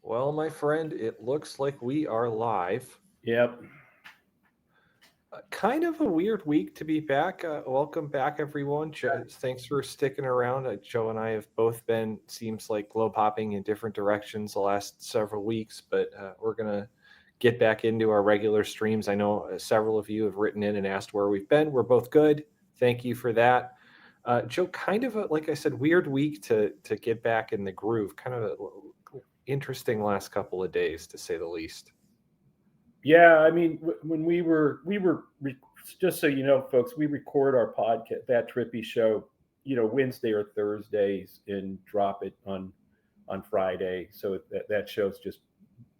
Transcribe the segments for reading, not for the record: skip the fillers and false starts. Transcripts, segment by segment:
Well, my friend, it looks like we are live. Yep. Kind of a weird week to be back. Welcome back, everyone. Thanks for sticking around. Joe and I have both been, seems like, globe hopping in different directions the last several weeks, but we're going to get back into our regular streams. I know several of you have written in and asked where we've been. We're both good. Thank you for that. Joe, kind of a, like I said, weird week to get back in the groove. Kind of a interesting last couple of days, to say the least. Yeah. I mean, when just so you know, folks, we record our podcast, that Trippi Show, Wednesday or Thursdays, and drop it on Friday. So that show's just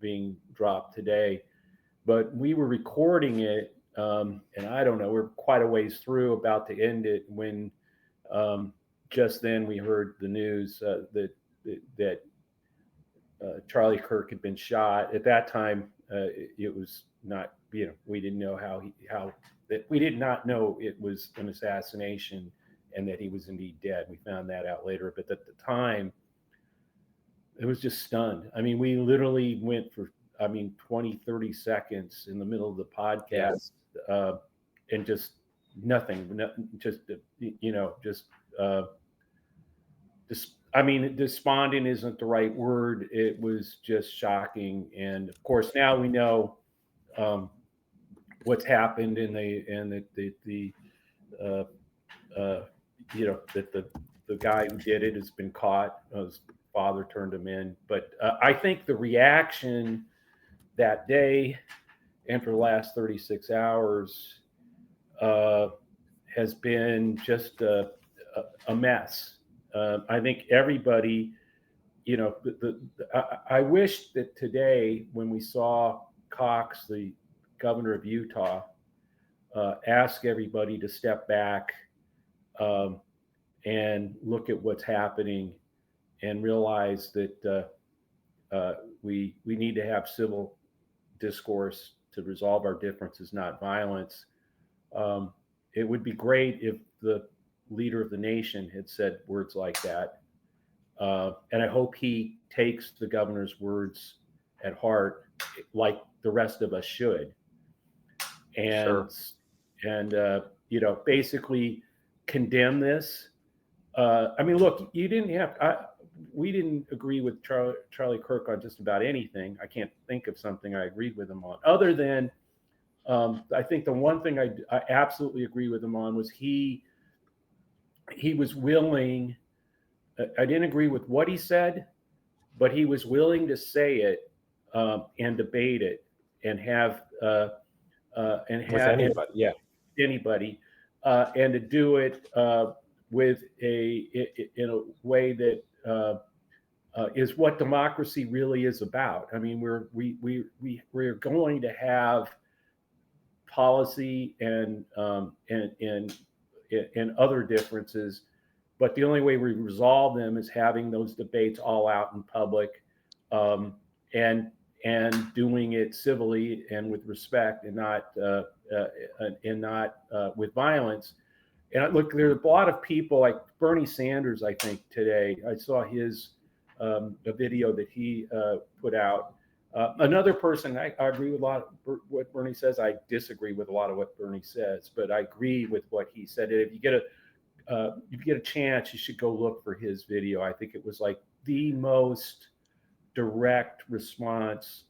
being dropped today. But we were recording it, and I don't know, we're quite a ways through, about to end it, when um, just then we heard the news that Charlie Kirk had been shot. At that time, it was not, we didn't know how that we did not know it was an assassination and that he was indeed dead. We found that out later, but at the time, it was just stunned. I mean, we literally went for, 20, 30 seconds in the middle of the Yeah. podcast, uh, and just nothing, just, just, I mean, despondent isn't the right word. It was just shocking, and of course, now we know um, what's happened, and the uh, uh, that the guy who did it has been caught. His father turned him in, but I think the reaction that day and for the last 36 hours uh, has been just a mess. I think everybody, I wish that today, when we saw Cox, the governor of Utah, ask everybody to step back, um, and look at what's happening, and realize that we need to have civil discourse to resolve our differences, not violence. Um, it would be great if the leader of the nation had said words like that. And I hope he takes the governor's words at heart, like the rest of us should, and Sure. basically condemn this. I mean, look, you didn't have. We didn't agree with Charlie Kirk on just about anything. I can't think of something I agreed with him on, other than I think the one thing I absolutely agree with him on was he was willing. I didn't agree with what he said, but he was willing to say it, and debate it, and have With and anybody. Yeah. anybody, and to do it with in a way that is what democracy really is about. I mean, we're going to have policy and other differences, but the only way we resolve them is having those debates all out in public, um, and doing it civilly and with respect, uh, and not with violence. And look, there's a lot of people like Bernie Sanders. I think today I saw his a video that he put out. Another person, I agree with a lot of what Bernie says. I disagree with a lot of what Bernie says, but I agree with what he said. If you get a chance, you should go look for his video. I think it was like the most direct response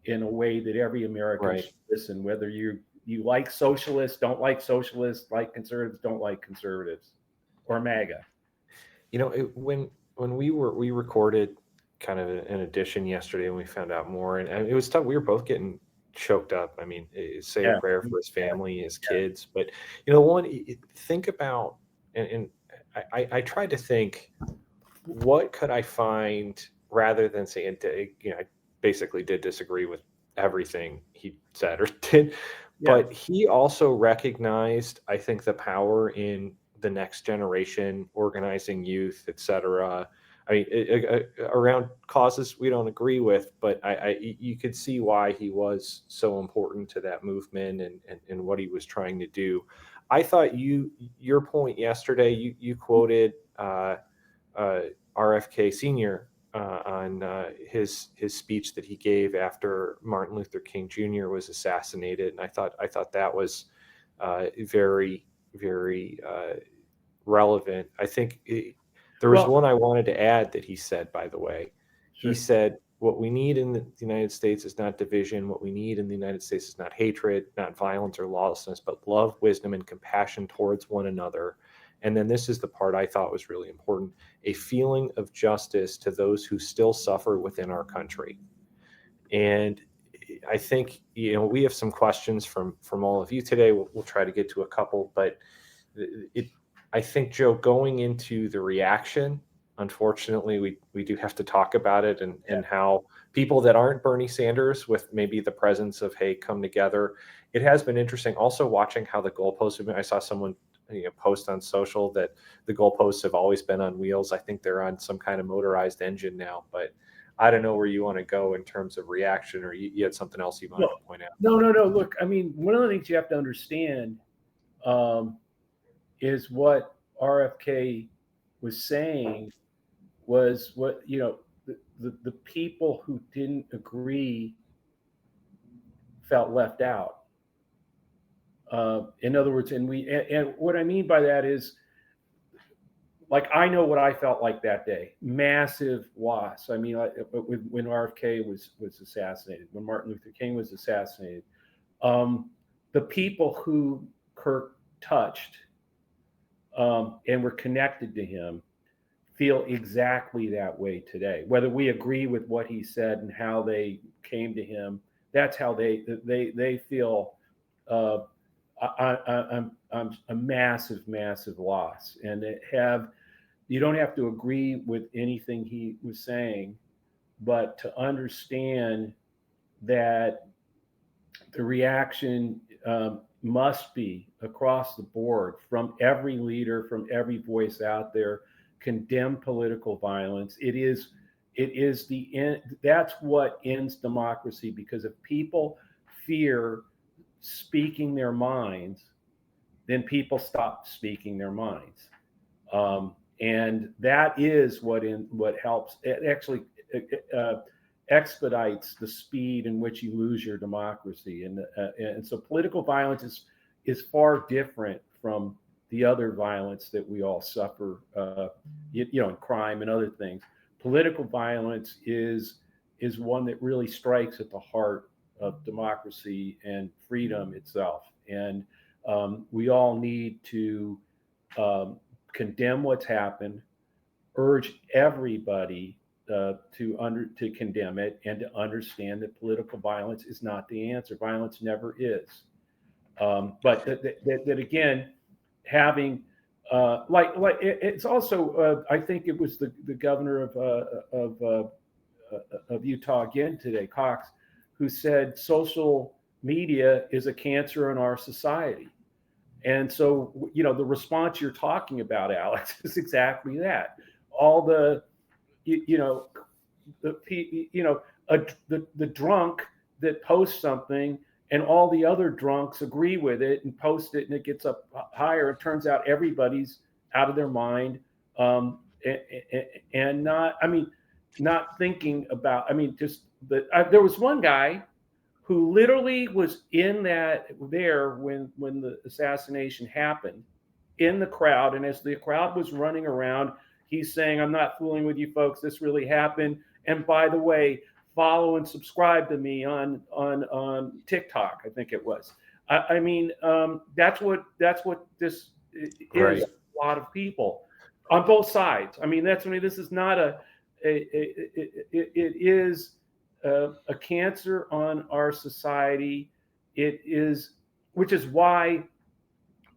in a way that every American Right. should listen, whether you like socialists, don't like socialists, like conservatives, don't like conservatives, or MAGA. When we recorded kind of an edition yesterday, and we found out more, and it was tough. We were both getting choked up. I mean, say a Yeah, prayer for his family, his kids, but one, think about, and I tried to think, what could I find rather than saying, I basically did disagree with everything he said or did, yeah, but he also recognized, I think, the power in the next generation, organizing youth, etc. I mean, around causes we don't agree with, but you could see why he was so important to that movement, and what he was trying to do. I thought your point yesterday, you quoted uh, RFK Sr. on his speech that he gave after Martin Luther King Jr. was assassinated, and I thought that was very relevant. I think there was Well, one I wanted to add that he said, by the way. He sure. said, what we need in the United States is not division. What we need in the United States is not hatred, not violence or lawlessness, but love, wisdom, and compassion towards one another. And then this is the part I thought was really important: a feeling of justice to those who still suffer within our country. And I think, we have some questions from all of you today. We'll try to get to a couple, but it, I think, Joe, going into the reaction, unfortunately, we do have to talk about it, and how people that aren't Bernie Sanders, with maybe the presence of, hey, come together. It has been interesting also watching how the goalposts have been. I saw someone post on social that the goalposts have always been on wheels. I think they're on some kind of motorized engine now, but I don't know where you want to go in terms of reaction, or you had something else you wanted to point out. No. Look, I mean, one of the things you have to understand is what RFK was saying was what, the people who didn't agree felt left out. In other words, and what I mean by that is, like, I know what I felt like that day. Massive loss. I mean, when RFK was assassinated, when Martin Luther King was assassinated, the people who Kirk touched and were connected to him feel exactly that way today. Whether we agree with what he said and how they came to him, that's how they feel. I'm a massive loss, and you don't have to agree with anything he was saying, but to understand that the reaction must be across the board from every leader, from every voice out there, condemn political violence. It is the end. That's what ends democracy, because if people fear speaking their minds, then people stop speaking their minds. And that is what helps. It actually expedites the speed in which you lose your democracy. And so political violence is far different from the other violence that we all suffer, in crime and other things. Political violence is one that really strikes at the heart of democracy and freedom itself. And we all need to condemn what's happened, urge everybody to condemn it, and to understand that political violence is not the answer. Violence never is. But that again, having it's also I think it was the governor of Utah again today, Cox, who said social media is a cancer in our society. And so, the response you're talking about, Alex, is exactly that. All the drunk that posts something, and all the other drunks agree with it and post it, and it gets up higher. It turns out everybody's out of their mind, and not thinking about. There was one guy who literally was there when the assassination happened, in the crowd, and as the crowd was running around, he's saying, "I'm not fooling with you folks. This really happened. And by the way, follow and subscribe to me on TikTok." I think it was. That's what this is. A lot of people on both sides. This is not it is a cancer on our society. It is, which is why,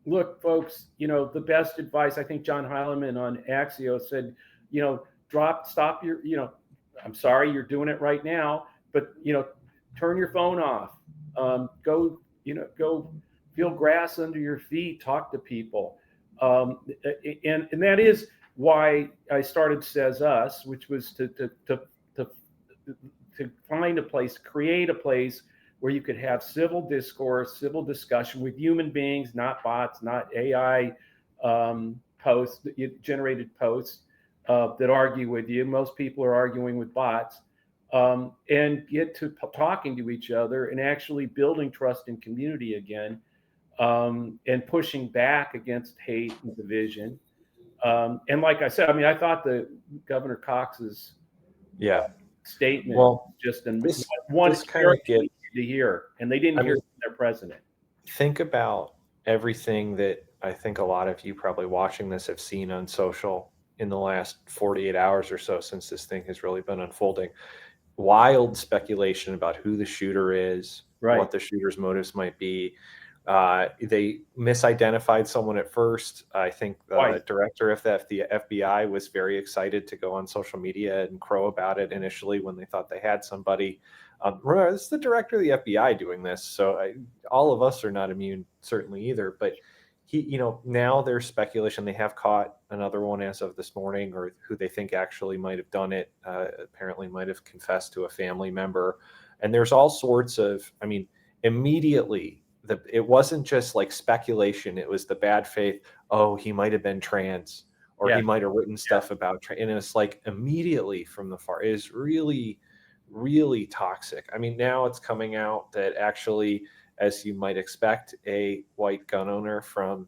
look, folks, the best advice, I think John Heilemann on Axios said, stop your, I'm sorry, you're doing it right now, but, turn your phone off. Go feel grass under your feet, talk to people. And that is why I started Says Us, which was to find a place, create a place where you could have civil discourse, civil discussion with human beings, not bots, not AI generated posts, that argue with you. Most people are arguing with bots, and get to talking to each other and actually building trust and community again, and pushing back against hate and division. And like I said, I mean, I thought the Governor Cox's Yeah. statement Well, just this one this kind of to hear, and they didn't hear mean, from their president. think about everything that I think a lot of you probably watching this have seen on social in the last 48 hours or so since this thing has really been unfolding. Wild speculation about who the shooter is, Right. what the shooter's motives might be. They misidentified someone at first. I think the director of the FBI was very excited to go on social media and crow about it initially when they thought they had somebody. Remember, this is the director of the FBI doing this, so all of us are not immune, certainly either. But now there's speculation they have caught another one as of this morning, or who they think actually might have done it. Apparently, might have confessed to a family member, and there's all sorts of. I mean, immediately it wasn't just like speculation. It was the bad faith. Oh, he might have been trans, or he might have written stuff about trans. And it's like immediately from the far. It is really, really toxic. I mean, now it's coming out that actually, as you might expect, a white gun owner from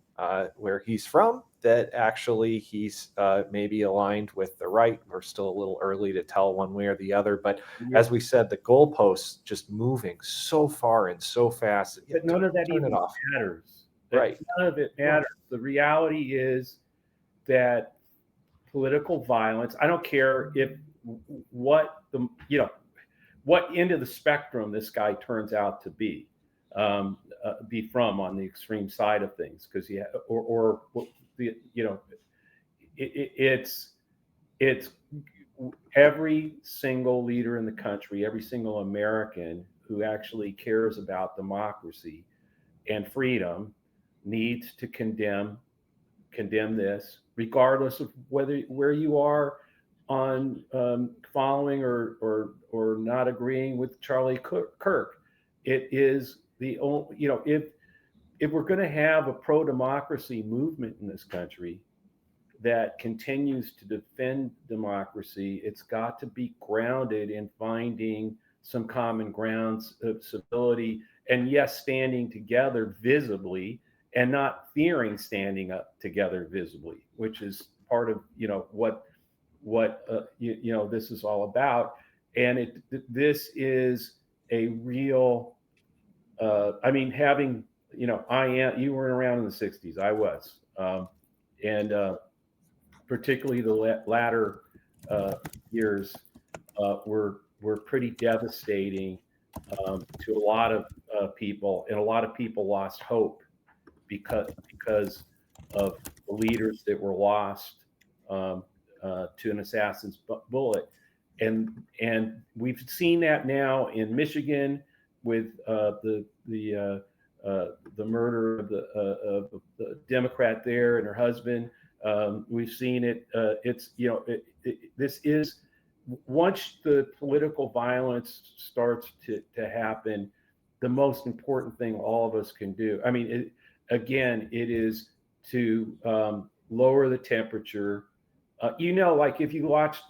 where he's from, that actually he's maybe aligned with the right. We're still a little early to tell one way or the other. But as we said, the goalposts just moving so far and so fast. But none of that even matters. Right. None of it matters. The reality is that political violence, I don't care what end of the spectrum this guy turns out to be from on the extreme side of things, because it's every single leader in the country, every single American who actually cares about democracy and freedom needs to condemn this, regardless of where you are on following or not agreeing with Charlie Kirk. It is the only, if we're going to have a pro-democracy movement in this country that continues to defend democracy, it's got to be grounded in finding some common grounds of civility, and yes, standing together visibly, and not fearing standing up together visibly, which is part of what this is all about. And this is a real. I mean, having you weren't around in the '60s, I was, and particularly the latter years were pretty devastating to a lot of people, and a lot of people lost hope because of the leaders that were lost to an assassin's bullet, and we've seen that now in Michigan with the murder of the Democrat there and her husband. We've seen it. This is, once the political violence starts to happen, the most important thing all of us can do. I mean, it is to lower the temperature. Like if you watched,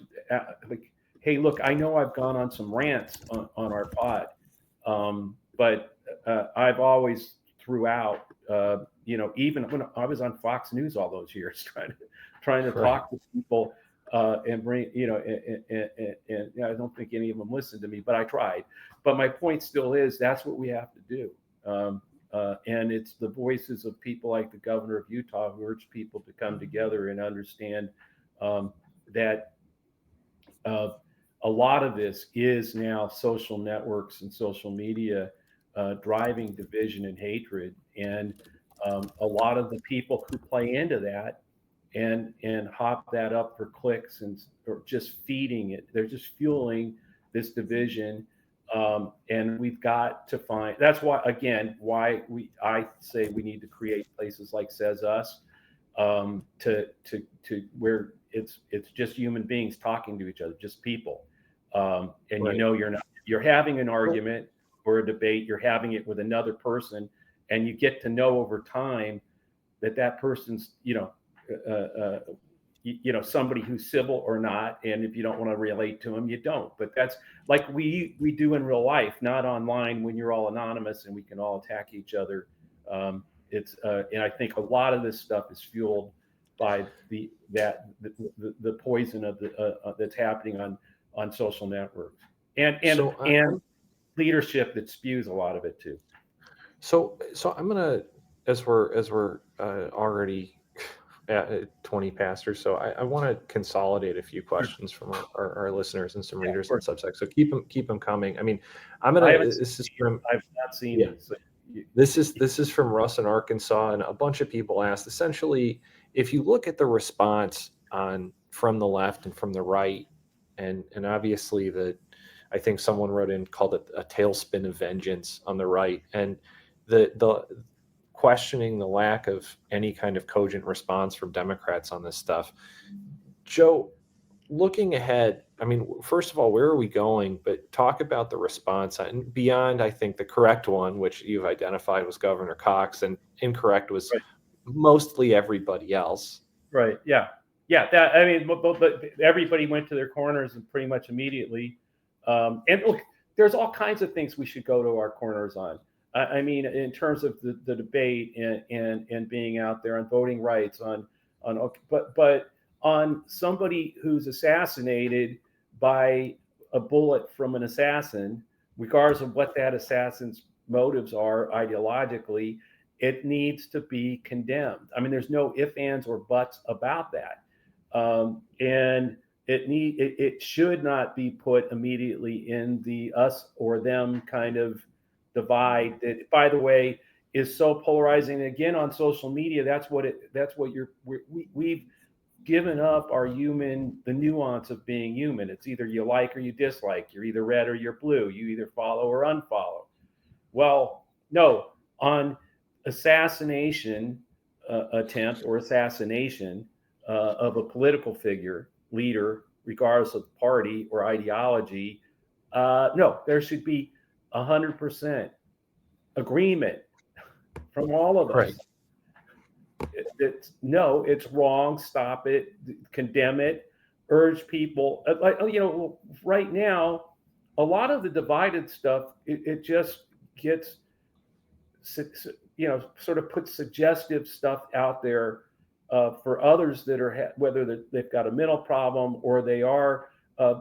hey, look, I know I've gone on some rants on our pod, but I've always throughout, even when I was on Fox News all those years, trying to talk to people and bring, and I don't think any of them listened to me, but I tried. But my point still is, that's what we have to do. And it's the voices of people like the governor of Utah who urge people to come together and understand that a lot of this is now social networks and social media driving division and hatred. And a lot of the people who play into that and hop that up for clicks or just feeding it, they're just fueling this division. And we've got to find, that's why I say we need to create places like Says Us, to where it's just human beings talking to each other, just people. And you're having an argument or a debate, you're having it with another person, and you get to know over time that person's, somebody who's civil or not, and if you don't want to relate to them, you don't. But that's like we do in real life, not online when you're all anonymous and we can all attack each other. And I think a lot of this stuff is fueled by the poison of that's happening on social networks and leadership that spews a lot of it too. So I'm gonna, as we're already at 20 past or so, I want to consolidate a few questions from our listeners and some readers on Substack. So keep them coming. I mean, I've not seen it. So this is from Russ in Arkansas, and a bunch of people asked. Essentially, if you look at the response from the left and from the right, and obviously I think someone wrote in, called it a tailspin of vengeance on the right, and the questioning the lack of any kind of cogent response from Democrats on this stuff. Joe, looking ahead, I mean, first of all, where are we going? But talk about the response and beyond, I think, the correct one, which you've identified, was Governor Cox, and incorrect was mostly everybody else. Right. Yeah. Yeah. That, I mean, but everybody went to their corners and pretty much immediately. And look, there's all kinds of things we should go to our corners on. I mean, in terms of the debate and being out there on voting rights, but on somebody who's assassinated by a bullet from an assassin, regardless of what that assassin's motives are ideologically, it needs to be condemned. I mean, there's no ifs, ands, or buts about that, and it should not be put immediately in the us or them kind of divide that, by the way, is so polarizing. Again, on social media, we've given up the nuance of being human. It's either you like or you dislike. You're either red or you're blue. You either follow or unfollow. Well, no, on assassination attempt or assassination of a political figure, leader, regardless of party or ideology, no, there should be 100% agreement from all of us. Right. It's wrong. Stop it. Condemn it. Urge people. Right now, a lot of the divided stuff, it just gets, sort of puts suggestive stuff out there for others that are whether they've got a mental problem or they are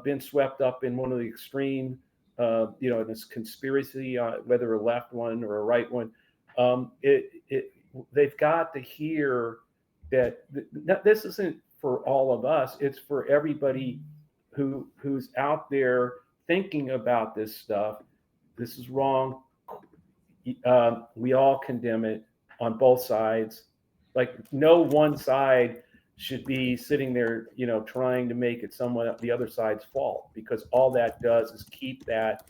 been swept up in one of the extreme. This conspiracy, whether a left one or a right one, they've got to hear that this isn't for all of us. It's for everybody who's out there thinking about this stuff. This is wrong. We all condemn it on both sides. Like, no one side should be sitting there, trying to make it somewhat the other side's fault, because all that does is keep that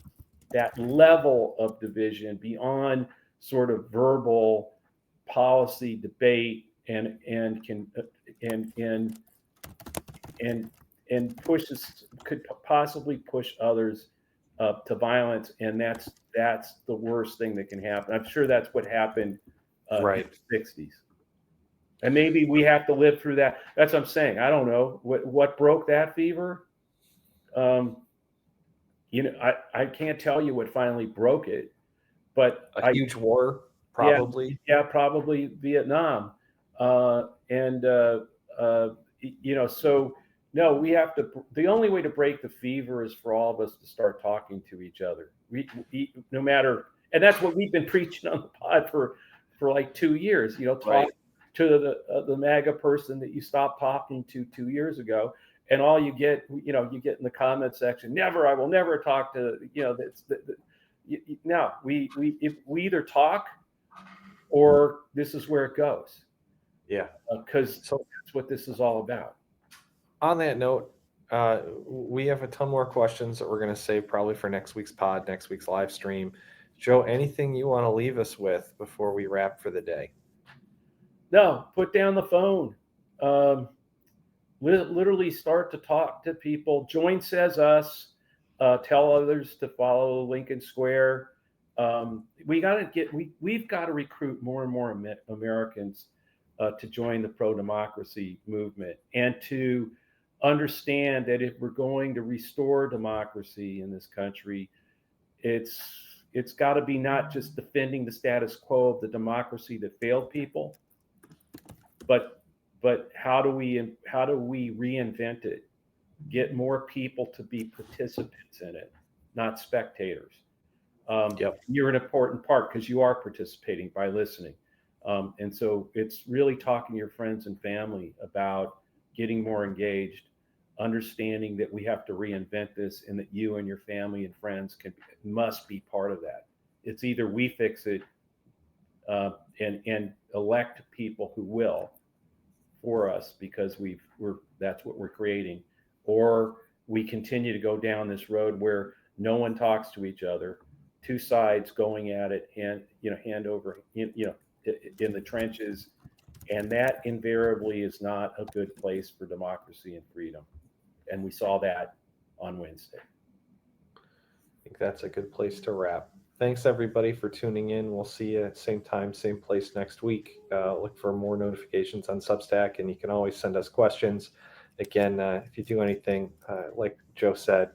level of division beyond sort of verbal policy debate and could possibly push others to violence, and that's the worst thing that can happen. I'm sure that's what happened in the 60s. And maybe we have to live through that. That's what I'm saying. I don't know what broke that fever. I can't tell you what finally broke it, but a huge war, probably. Yeah, probably Vietnam. So no, we have to. The only way to break the fever is for all of us to start talking to each other. No matter, and that's what we've been preaching on the pod for like 2 years. Talk to the MAGA person that you stopped talking to 2 years ago, and all you get in the comment section, I will never talk to, no, we either talk or this is where it goes. Yeah. Because that's what this is all about. On that note, we have a ton more questions that we're going to save probably for next week's pod, next week's live stream. Joe, anything you want to leave us with before we wrap for the day? No, put down the phone. Literally start to talk to people. Join Says Us. Tell others to follow Lincoln Square. We've got to recruit more and more Americans to join the pro-democracy movement, and to understand that if we're going to restore democracy in this country, it's got to be not just defending the status quo of the democracy that failed people, but how do we reinvent it, get more people to be participants in it, not spectators. You're an important part because you are participating by listening. And so it's really talking to your friends and family about getting more engaged, understanding that we have to reinvent this, and that you and your family and friends must be part of that. It's either we fix it and elect people who will for us because that's what we're creating, or we continue to go down this road where no one talks to each other, two sides going at it, and hand over, in the trenches, and that invariably is not a good place for democracy and freedom. And we saw that on Wednesday. I think that's a good place to wrap. Thanks everybody for tuning in. We'll see you at same time, same place next week. Look for more notifications on Substack, and you can always send us questions. Again, if you do anything, like Joe said,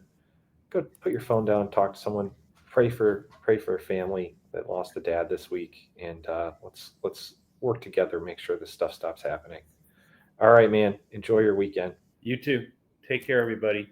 go put your phone down, talk to someone, pray for a family that lost a dad this week, and let's work together, make sure this stuff stops happening. All right, man. Enjoy your weekend. You too. Take care, everybody.